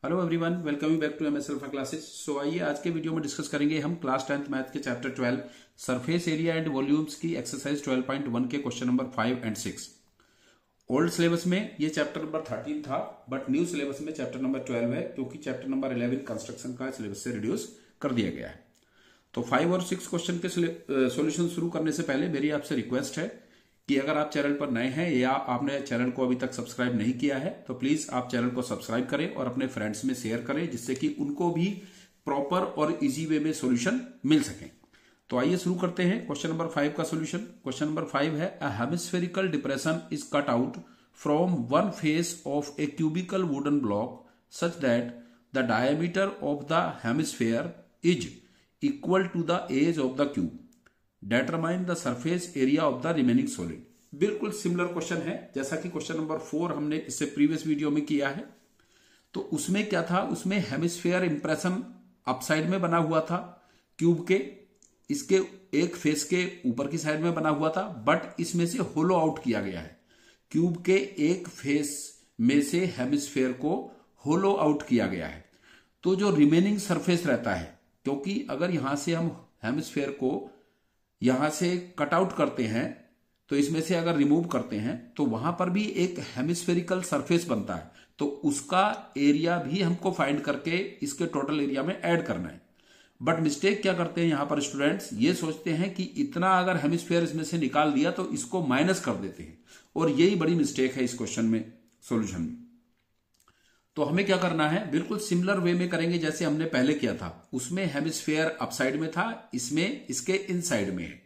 Hello everyone, welcome back to MS alpha classes. So आइए आज के वीडियो में डिस्कस करेंगे हम क्लास 10th मैथ के chapter 12 surface area and volumes की एक्सरसाइज 12.1 के question number 5 and 6। Old syllabus में ये चैप्टर नंबर 13 था, बट न्यू सिलेबस में चैप्टर नंबर 12 है, क्योंकि चैप्टर नंबर 11 कंस्ट्रक्शन का सिलेबस से रिड्यूस कर दिया गया है। तो 5 और 6 क्वेश्चन के सोल्यूशन शुरू करने से पहले मेरी आपसे रिक्वेस्ट है कि अगर आप चैनल पर नए हैं या आपने चैनल को अभी तक सब्सक्राइब नहीं किया है तो प्लीज आप चैनल को सब्सक्राइब करें और अपने फ्रेंड्स में शेयर करें, जिससे कि उनको भी प्रॉपर और इजी वे में सॉल्यूशन मिल सके। तो आइए शुरू करते हैं क्वेश्चन नंबर 5 का सॉल्यूशन। क्वेश्चन नंबर 5 है, a hemispherical depression is cut out from one face of a cubical wooden block such that the diameter of the hemisphere is equal to the edge of the cube. Determine the surface area of the remaining solid. बिल्कुल similar question है जैसा कि question number 4 हमने इससे previous video में किया है। तो उसमें क्या था, उसमें हेमिस्फेयर इंप्रेशन अपसाइड में बना हुआ था क्यूब के, इसके एक फेस के ऊपर की साइड में बना हुआ था, बट इसमें से होलो आउट किया गया है। क्यूब के एक फेस में से हेमिस्फेयर को होलो आउट किया गया है। तो जो रिमेनिंग सरफेस रहता है, क्योंकि अगर यहां से हम हेमिस्फेयर को यहां से कट आउट करते हैं तो इसमें से अगर रिमूव करते हैं तो वहां पर भी एक हेमिस्फेरिकल सरफेस बनता है, तो उसका एरिया भी हमको फाइंड करके इसके टोटल एरिया में ऐड करना है। बट मिस्टेक क्या करते हैं यहां पर स्टूडेंट्स, ये सोचते हैं कि इतना अगर हेमिस्फेयर इसमें से निकाल दिया तो इसको माइनस कर देते हैं, और यही बड़ी मिस्टेक है इस क्वेश्चन में सोल्यूशन में। तो हमें क्या करना है, बिल्कुल सिमिलर वे में करेंगे जैसे हमने पहले किया था। उसमें हेमिस्फेयर अपसाइड में था, इसमें इसके इनसाइड में है।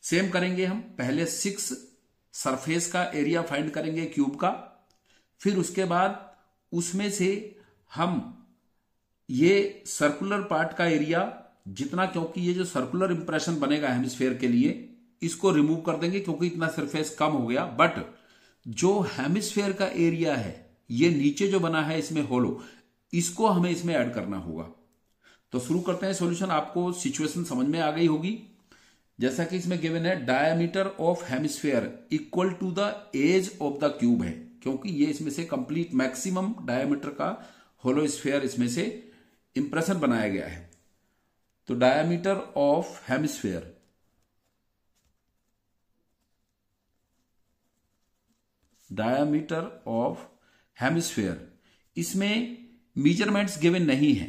सेम करेंगे हम, पहले 6 सरफेस का एरिया फाइंड करेंगे क्यूब का, फिर उसके बाद उसमें से हम ये सर्कुलर पार्ट का एरिया जितना, क्योंकि ये जो सर्कुलर इंप्रेशन बनेगा हेमिस्फेयर के लिए, इसको रिमूव कर देंगे क्योंकि इतना सरफेस कम हो गया। बट जो हेमिस्फेयर का एरिया है, ये नीचे जो बना है इसमें होलो, इसको हमें इसमें ऐड करना होगा। तो शुरू करते हैं सॉल्यूशन। आपको सिचुएशन समझ में आ गई होगी। जैसा कि इसमें गिवन है, diameter of hemisphere equal to the edge of the cube है, क्योंकि ये इसमें से कंप्लीट मैक्सिमम डायमीटर का होलो स्फेयर इसमें से इंप्रेशन बनाया गया है। तो डायमीटर ऑफ हेमिस्फेयर इसमें मेजरमेंट्स गिवन नहीं है,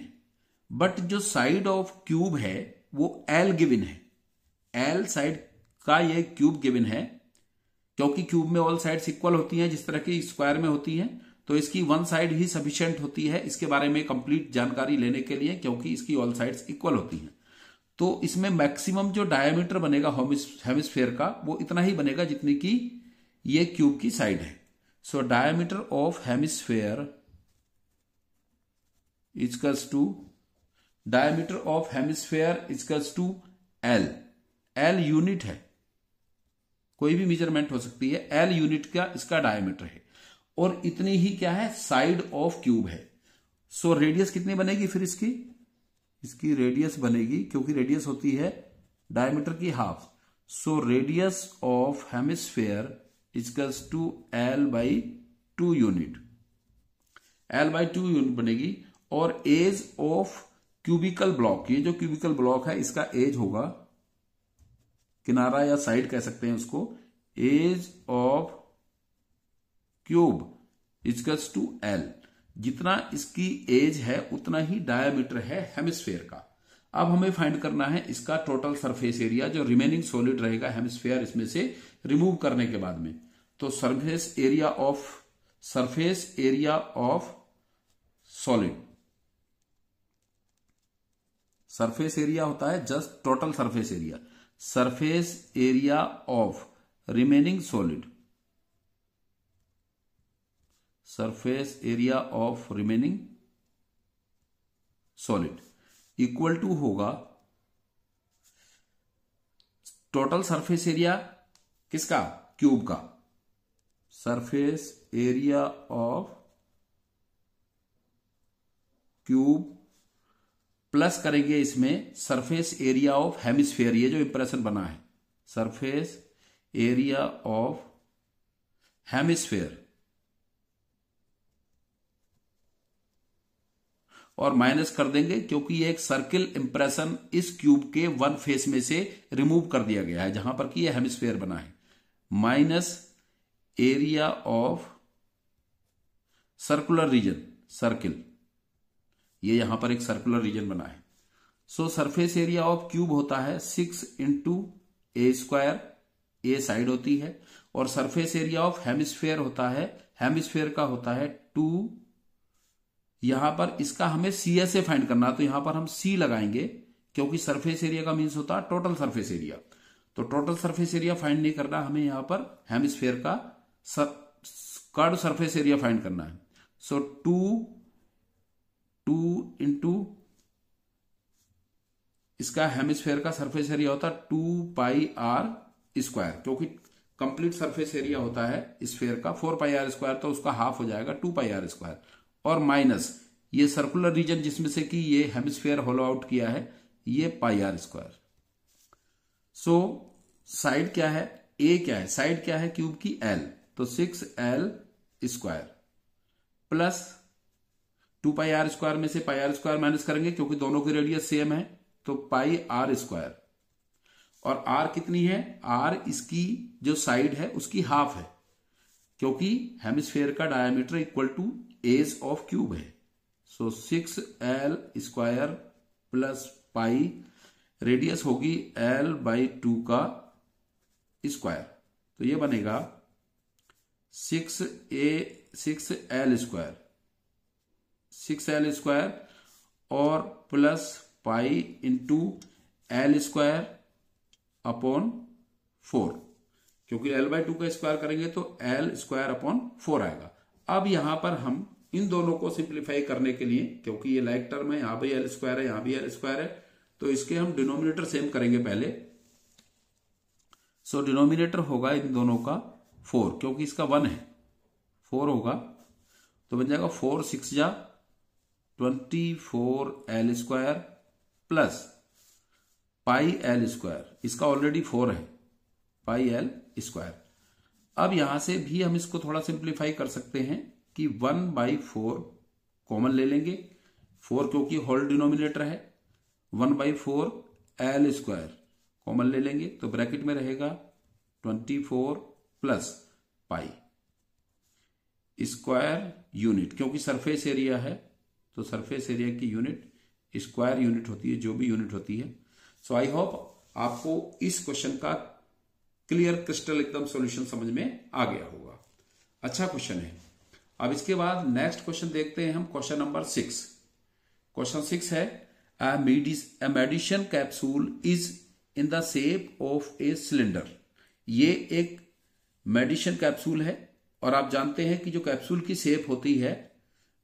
बट जो साइड ऑफ क्यूब है वो एल गिवन है। एल साइड का ये क्यूब गिवन है, क्योंकि क्यूब में ऑल साइड्स इक्वल होती हैं जिस तरह की स्क्वायर में होती हैं, तो इसकी वन साइड ही सफिशिएंट होती है इसके बारे में कंप्लीट जानकारी लेने के लिए, क्योंकि इसकी ऑल साइड्स इक्वल होती हैं। तो इसमें मैक्सिमम जो डायमीटर बनेगा हेमिस्फेयर का वो इतना ही बनेगा जितनी की ये क्यूब की साइड है। So diameter of hemisphere equals to L. L unit है, कोई भी मेजरमेंट हो सकती है, एल यूनिट का इसका डायमीटर है, और इतनी ही क्या है, साइड ऑफ क्यूब है। सो रेडियस कितनी बनेगी फिर इसकी रेडियस बनेगी, क्योंकि रेडियस होती है डायमीटर की half. So radius of hemisphere equals to L by 2 unit. L by 2 unit बनेगी। और एज ऑफ क्यूबिकल ब्लॉक, ये जो क्यूबिकल ब्लॉक है इसका एज होगा, किनारा या साइड कह सकते हैं उसको, edge of cube equals to L. जितना इसकी एज है उतना ही डायमीटर है हेमिस्फेयर का। अब हमें फाइंड करना है इसका टोटल सरफेस एरिया, जो रिमेनिंग सॉलिड रहेगा हेमिस्फेयर इसमें से रिमूव करने के बाद में। तो surface area of solid, surface area होता है just total surface area of remaining solid, surface area of remaining solid equal to होगा टोटल सरफेस एरिया किसका, क्यूब का, surface area of cube plus करेंगे इसमें सरफेस एरिया ऑफ हेमिस्फेयर, ये जो impression बना है, सरफेस एरिया ऑफ हेमिस्फेयर और माइनस कर देंगे क्योंकि ये एक सर्किल इंप्रेशन इस क्यूब के वन फेस में से रिमूव कर दिया गया है जहां पर कि ये हेमिस्फीयर बना है, minus area of circular region, circle, ये यहां पर एक सर्कुलर रीजन बना है। सो सरफेस एरिया ऑफ क्यूब होता है 6 इंटू ए स्क्वायर, ए साइड होती है, और सरफेस एरिया ऑफ हेमिस्फीयर होता है, हेमिस्फीयर का होता है 2, यहां पर इसका हमें सी से फाइंड करना, तो यहां पर हम सी लगाएंगे क्योंकि सरफेस एरिया का मीन्स होता है टोटल सरफेस एरिया। तो टोटल सरफेस एरिया फाइंड नहीं करना हमें, यहां पर हेमिस्फीयर का कर्व सरफेस एरिया फाइंड करना है। सो 2 इंटू इसका हेमिस्फीयर का सरफेस एरिया होता है 2 पाई आर स्क्वायर, क्योंकि कंप्लीट सरफेस एरिया होता है स्फीयर का 4 पाई आर स्क्वायर, तो उसका हाफ हो जाएगा 2 पाई आर स्क्वायर, और माइनस ये सर्कुलर रीजन जिसमें से कि ये हेमिस्फीयर होलो आउट किया है ये पाई आर स्क्वायर। सो साइड क्या है, ए क्या है, साइड क्या है क्यूब की एल, तो 6l square plus 2 pi R square में से पाई आर स्क्वायर माइनस करेंगे क्योंकि दोनों की रेडियस सेम है, तो पाई आर स्क्वायर, और आर कितनी है, आर इसकी जो साइड है उसकी हाफ है क्योंकि हेमिस्फीयर का diameter equal to edge of cube है। So 6l square plus pi, radius होगी l/2 का स्क्वायर, तो ये बनेगा 6l स्क्वायर और plus pi into L square upon 4, क्योंकि l/2 का स्क्वायर करेंगे तो l स्क्वायर अपॉन 4 आएगा। अब यहां पर हम इन दोनों को सिंप्लीफाई करने के लिए, क्योंकि ये लाइक टर्म है, यहां भी l स्क्वायर है, यहां भी l स्क्वायर है, तो इसके हम डिनोमिनेटर सेम करेंगे पहले। सो डिनोमिनेटर होगा इन दोनों का 4, क्योंकि इसका 1 है, 4 होगा, तो बन जाएगा 4 6 जा 24l square plus pi L square, इसका ऑलरेडी 4 है, पाई एल स्क्वायर। अब यहां से भी हम इसको थोड़ा सिंप्लीफाई कर सकते हैं कि 1/4 कॉमन ले लेंगे, 4 क्योंकि होल डिनोमिनेटर है, 1/4 एल स्क्वायर कॉमन ले लेंगे, तो ब्रैकेट में रहेगा 24 प्लस पाई स्क्वायर यूनिट, क्योंकि सरफेस एरिया है तो सरफेस एरिया की यूनिट स्क्वायर यूनिट होती है, जो भी यूनिट होती है। सो आई होप आपको इस क्वेश्चन का क्लियर क्रिस्टल एकदम सॉल्यूशन समझ में आ गया होगा। अच्छा क्वेश्चन है। अब इसके बाद नेक्स्ट क्वेश्चन देखते हैं हम, क्वेश्चन नंबर 6। क्वेश्चन 6 है a medicine capsule is in the shape of a cylinder। ये एक मेडिसिन कैप्सूल है और आप जानते हैं कि जो कैप्सूल की शेप होती है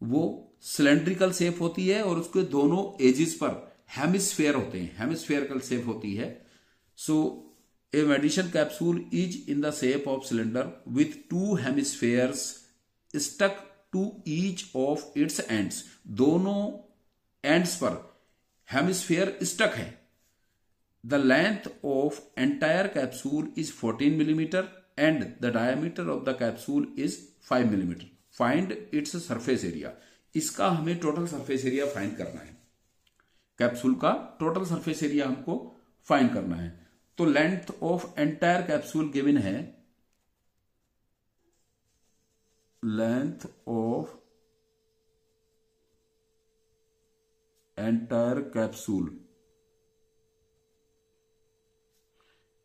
वो सिलेंड्रिकल शेप होती है और उसके दोनों एजेस पर हेमिस्फीयर होते हैं, हेमिस्फीयरिकल शेप होती है। So a medicine capsule is in the shape of cylinder with 2 hemispheres stuck to each of its ends. दोनों एंड्स पर हेमिस्फीयर स्टक है। The length of entire capsule is 14 millimetre and the diameter of the capsule is 5 millimetre. Find its surface area. इसका हमें total surface area find करना है। Capsule का total surface area हमको find करना है। तो length of entire capsule given है, length of entire capsule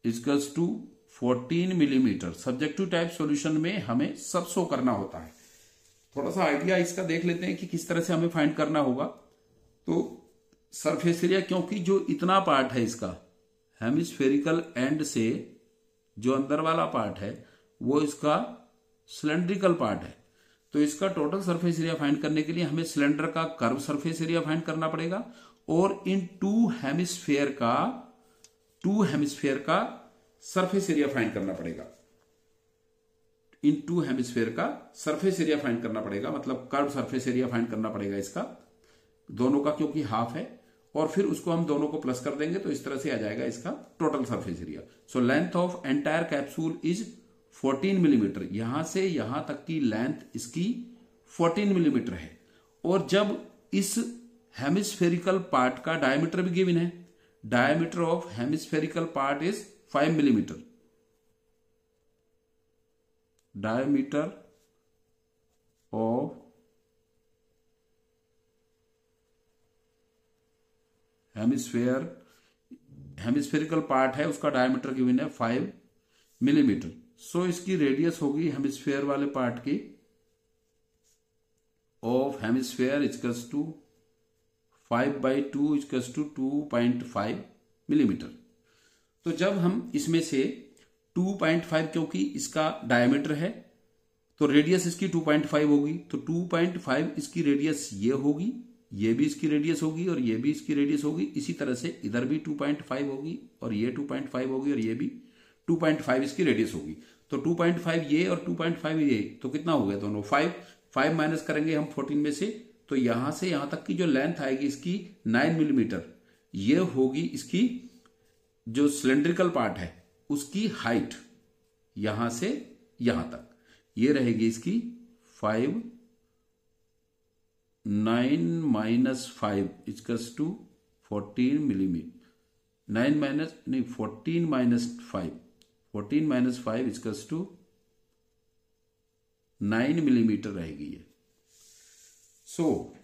equals to 14 millimetre. Subjective type solution में हमें सब शो करना होता है। थोड़ा सा आइडिया इसका देख लेते हैं कि किस तरह से हमें फाइंड करना होगा। तो सरफेस एरिया, क्योंकि जो इतना पार्ट है इसका हेमिस्फेरिकल एंड से जो अंदर वाला पार्ट है वो इसका सिलेंड्रिकल पार्ट है, तो इसका टोटल सरफेस एरिया फाइंड करने के लिए हमें सिलेंडर का कर्व सरफेस एरिया फाइंड करना पड़ेगा और इन 2 हेमिस्फीयर का सरफेस एरिया फाइंड करना पड़ेगा। इन 2 हेमिस्फीयर का सरफेस एरिया फाइंड करना पड़ेगा, मतलब कर्व सरफेस एरिया फाइंड करना पड़ेगा इसका, दोनों का, क्योंकि हाफ है, और फिर उसको हम दोनों को प्लस कर देंगे तो इस तरह से आ जाएगा इसका total surface area. So length of entire capsule is 14 millimetre. यहां से यहां तक की लेंथ इसकी 14 मिलीमीटर है। और जब इस हेमिस्फेरिकल पार्ट का डायमीटर भी गिवन है। Diameter of hemispherical part is 5 millimetre. Diameter of hemispherical part है, उसका डायमीटर गिवन है 5 मिलीमीटर। सो इसकी रेडियस होगी हेमिस्फेयर वाले पार्ट की of hemisphere equals to 5/2 equals to 2.5 millimetre. तो जब हम इसमें से 2.5, क्योंकि इसका डायमीटर है तो रेडियस इसकी 2.5 होगी, तो 2.5 इसकी रेडियस ये होगी, ये भी इसकी रेडियस होगी और ये भी इसकी रेडियस होगी। इसी तरह से इधर भी 2.5 होगी और ये 2.5 होगी और ये भी 2.5 इसकी रेडियस होगी। तो 2.5 ये और 2.5 ये, तो कितना हो गया दोनों? 5 माइनस करेंगे हम 14 में से, तो यहां से यहां तक की जो लेंथ आएगी इसकी 9 मिलीमीटर। ये होगी इसकी जो सिलेंड्रिकल पार्ट है उसकी हाइट, यहां से यहां तक ये रहेगी इसकी 5, 9 minus 5 equals to 14 millimetre. 9 minus नहीं 14 minus 5, 14 minus 5 equals to 9 millimetre रहेगी ये। सो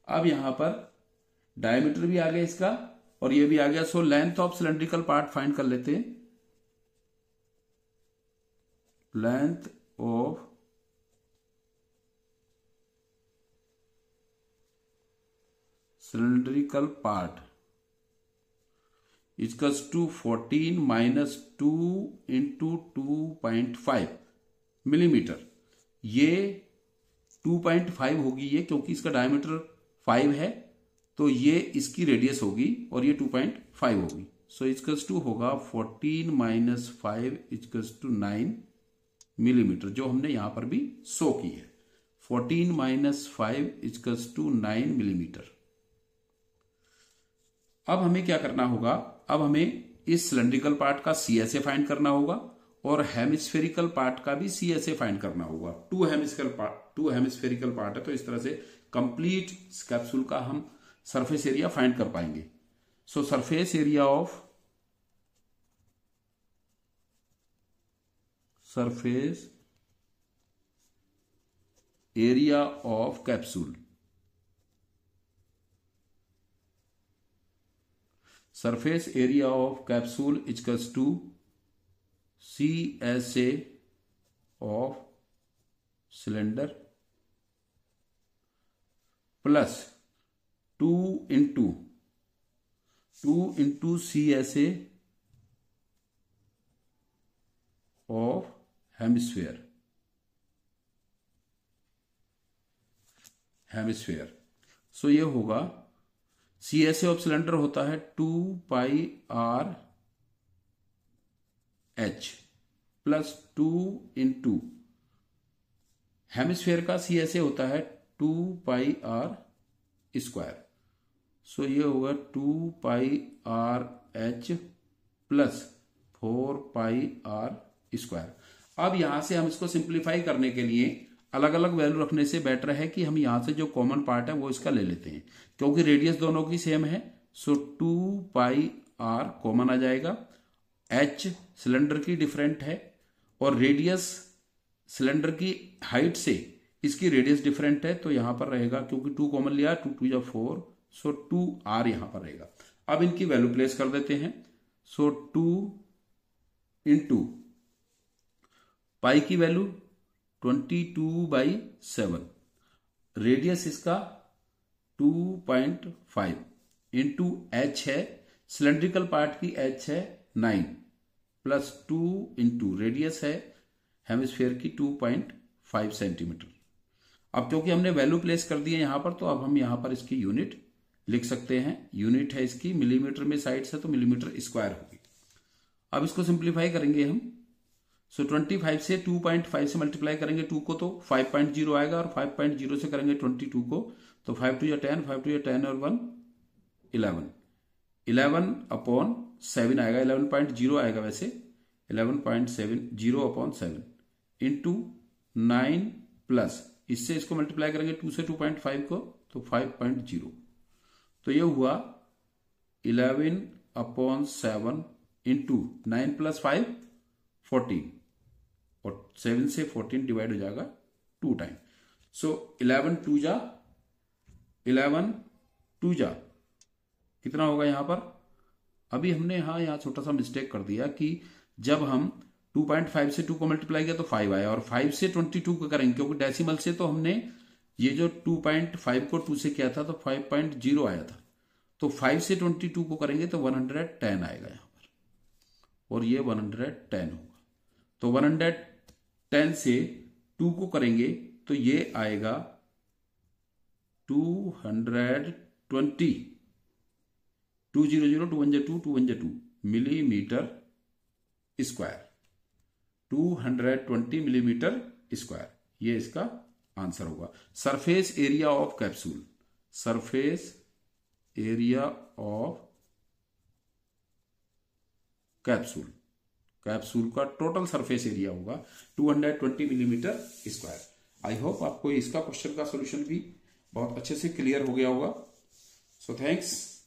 अब यहां पर डायमीटर भी आ गया इसका और ये भी आ गया। So length of cylindrical part find कर लेते हैं। Length of cylindrical part equals to 14 minus 2 into 2.5 millimetre. ये 2.5 होगी ये, क्योंकि इसका डायमीटर 5 है तो ये इसकी रेडियस होगी और ये 2.5 होगी। सो इक्वल्स टू होगा 14 माइनस 5 इक्वल्स टू 9 मिलीमीटर, जो हमने यहां पर भी शो की है। 14 माइनस 5 इक्वल्स टू 9 मिलीमीटर। अब हमें क्या करना होगा? अब हमें इस सिलेंड्रिकल पार्ट का CSA फाइंड करना होगा और हेमिस्फेरिकल पार्ट का भी CSA फाइंड करना होगा। टू हेमिस्फेरिकल पार्ट है, तो इस तरह से कंप्लीट कैप्सूल का हम सरफेस एरिया फाइंड कर पाएंगे। सो surface area of capsule, surface area of capsule equals to CSA of cylinder plus 2 into CSA of hemisphere। सो ये होगा CSA ऑफ सिलेंडर होता है 2πRH प्लस 2 इंटू हेमिस्फेयर का CSA होता है 2πR स्क्वायर। सो ये होगा 2πRH प्लस 4πR स्क्वायर। अब यहां से हम इसको सिंप्लीफाई करने के लिए अलग अलग वैल्यू रखने से बेटर है कि हम यहां से जो कॉमन पार्ट है वो इसका ले लेते हैं, क्योंकि रेडियस दोनों की सेम है। सो 2πR कॉमन आ जाएगा। H सिलेंडर की डिफरेंट है और रेडियस सिलेंडर की हाइट से इसकी रेडियस डिफरेंट है, तो यहां पर रहेगा, क्योंकि 2 कॉमन लिया, 2 2 4, सो 2R यहां पर रहेगा। अब इनकी वैल्यू प्लेस कर देते हैं। सो 2 इंटू पाई की वैल्यू 22/7, रेडियस इसका 2.5 इंटू H है, सिलेंड्रिकल पार्ट की H है 9 प्लस 2 इंटू रेडियस है हेमिस्फेयर की 2.5 सेंटीमीटर। अब क्योंकि हमने वैल्यू प्लेस कर दी है यहां पर, तो अब हम यहां पर इसकी यूनिट लिख सकते हैं। यूनिट है इसकी मिलीमीटर में साइड से, तो मिलीमीटर स्क्वायर होगी। अब इसको सिंप्लीफाई करेंगे हम। सो 25 से 2.5 से मल्टीप्लाई करेंगे 2 को, तो 5.0 आएगा और 5.0 से करेंगे 22 को, तो 5 2 10, 5 2 10 और 1 11, 11/7 आएगा, 11.0 आएगा वैसे, 11.7 इंटू 9 प्लस इससे इसको मल्टीप्लाई करेंगे 2 से 2.5 को, तो 5.0। तो ये हुआ 11/7 इंटू 9 + 5 14 और 7 से 14 डिवाइड हो जाएगा 2 टाइम। सो 11 2 जा कितना होगा यहां पर। अभी हमने यहाँ छोटा सा मिस्टेक कर दिया कि जब हम 2.5 से 2 को मल्टीप्लाई किया तो 5 आया, और 5 से 22 को करेंगे क्योंकि डेसिमल से तो हमने ये जो 2.5 को 2 से किया था तो 5.0 आया था, तो 5 से 22 को करेंगे तो 110 आएगा यहां पर, और ये 110 होगा। तो 110 से 2 को करेंगे तो ये आएगा 220 200 212 मिलीमीटर स्क्वायर, 220 मिलीमीटर स्क्वायर, ये इसका आंसर होगा। Surface area of capsule, surface area of capsule, capsule का टोटल सरफेस एरिया होगा 220 मिलीमीटर स्क्वायर। आई होप आपको इसका क्वेश्चन का सॉल्यूशन भी बहुत अच्छे से क्लियर हो गया होगा। So thanks.